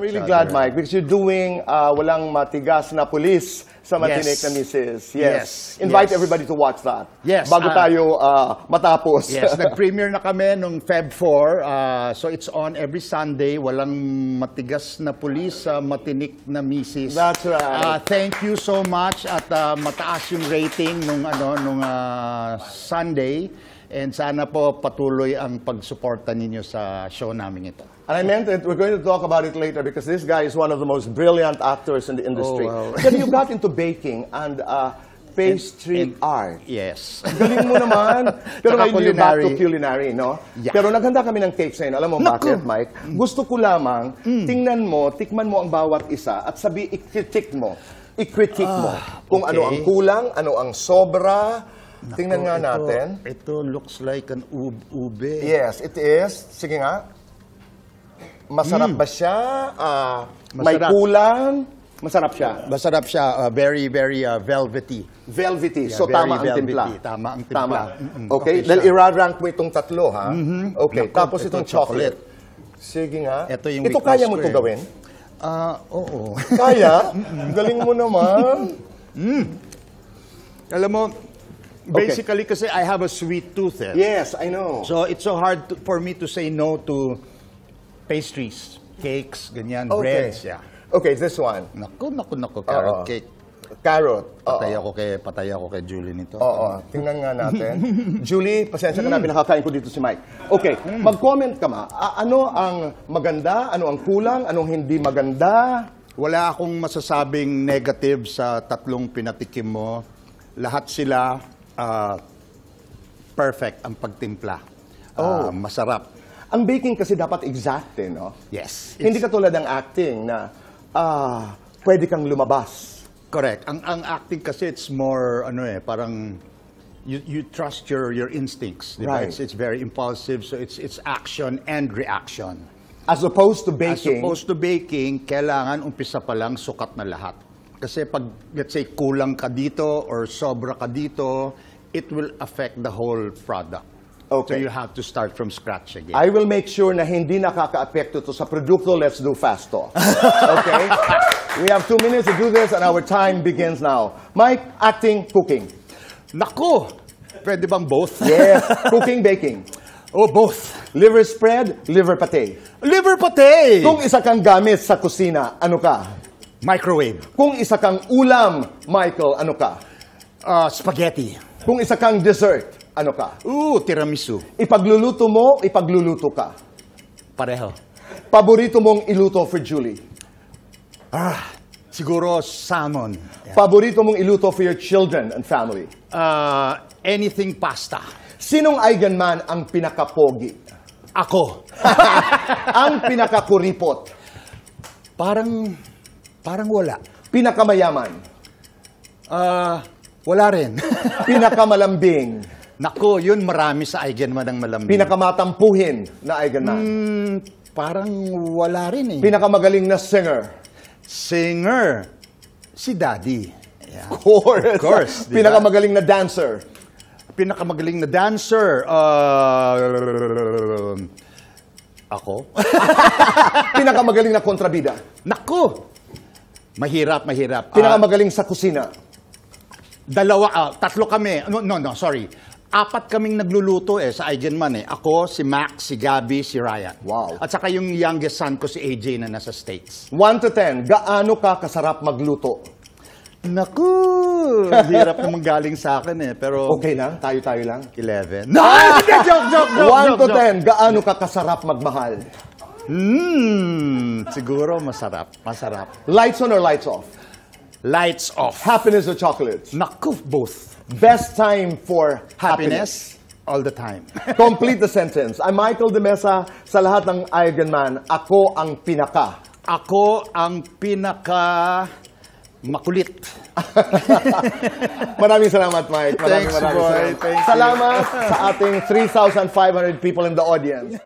really glad, Mike, because you're doing Walang Matigas na Pulis sa Matinik na Misis. Yes. Invite everybody to watch that. Yes. Bago tayo matapos. Yes, nag-premiere na kami nung Feb 4. So it's on every Sunday. Walang Matigas na Pulis sa Matinik na Misis. That's right. Thank you so much at mataas yung rating nung Sunday. And sana po patuloy ang pagsuporta ninyo sa show namin ito. And I meant it, we're going to talk about it later because this guy is one of the most brilliant actors in the industry. Oh, wow. Then you got into baking and pastry art. Yes. Galing mo naman. Pero ngayon you're back to culinary, no? Yeah. Pero naghanda kami ng cakes ngayon. Alam mo bakit, Mike? Gusto ko lamang, tikman mo ang bawat isa at i-critique mo. Kung ano ang kulang, ano ang sobra. Tingnan nga natin. Ito looks like an ube. Yes, it is. Sige nga. Masarap ba siya? May kulang? Masarap siya. Masarap siya. Very, very velvety. Velvety. Yeah, so tama ang timpla. Tama ang timpla. Okay. Dahil i-rank mo itong tatlo, ha? Okay. Tapos itong chocolate. Sige nga. Ito kaya mo ito gawin? Oo. Kaya? Galing mo naman. Alam mo, basically, kasi I have a sweet tooth. Yes, I know. So it's so hard for me to say no to pastries, cakes, ganyan, breads. Yeah. Okay, this one. Naku, carrot cake. Carrot. Patay ako kay Julie nito. Oo, tingnan nga natin. Julie, pasensya ka na, pinakakain ko dito si Mike. Okay, mag-comment ka ma. Ano ang maganda, ano ang kulang, anong hindi maganda? Wala akong masasabing negative sa tatlong pinatikim mo. Lahat sila perfect ang pagtimpla. Masarap. Ang baking kasi dapat exact, no? Yes. Hindi katulad ng acting na pwede kang lumabas. Correct. Ang acting kasi it's more parang you trust your instincts, diba? Right. It's very impulsive, so it's action and reaction. As opposed to baking. As opposed to baking, kailangan umpisa pa lang sukat na lahat. Kasi pag, let's say, kulang ka dito or sobra ka dito, it will affect the whole product. Okay. So you have to start from scratch again. I will make sure na hindi nakaka-apekto to sa produkto. Let's do fast talk. Okay? We have 2 minutes to do this and our time begins now. Mike, acting, cooking. Naku! Pwede bang both? Yes. Cooking, baking. Oh, both. Liver spread, liver pate. Liver pate! Kung isa kang gamit sa kusina, ano ka? Microwave. Kung isa kang ulam, Michael, ano ka? Spaghetti. Kung isa kang dessert, ano ka? Tiramisu. Ipagluluto mo, ipagluluto ka. Pareho. Paborito mong iluto for Julie? Siguro salmon. Yeah. Paborito mong iluto for your children and family? Anything pasta. Sinong Eigenman ang pinakapogi? Ako. Ang pinakakuripot? Parang wala. Pinakamayaman? Wala rin. Pinakamalambing? Naku, yun marami sa Eigenman ang malambing. Pinakamatampuhin na Eigenman? Parang wala rin eh. Pinakamagaling na singer? Singer? Si Daddy. Yeah. Of course. Diba? Pinakamagaling na dancer? Pinakamagaling na dancer? Ako? Pinakamagaling na kontrabida? Naku! Mahirap. Pinakamagaling sa kusina? Tatlo kami. No, sorry. 4 kaming nagluluto sa Eigenman Ako, si Max, si Gabby, si Ryan. Wow. At saka yung youngest son ko, si AJ na nasa States. 1 to 10, gaano ka kasarap magluto? Naku! Hirap namang galing sa akin pero... Okay lang? Tayo lang? 11. No! Joke! 1 to 10, gaano ka kasarap magmahal? Siguro masarap. Lights on or lights off? Lights off. Happiness or chocolates? Naku, both. Best time for happiness? All the time. Complete the sentence. I'm Michael De Mesa. Sa lahat ng Eigenman, ako ang pinaka. Ako ang pinaka... makulit. Maraming salamat, Mike. Thanks, boy. Salamat sa ating 3,500 people in the audience.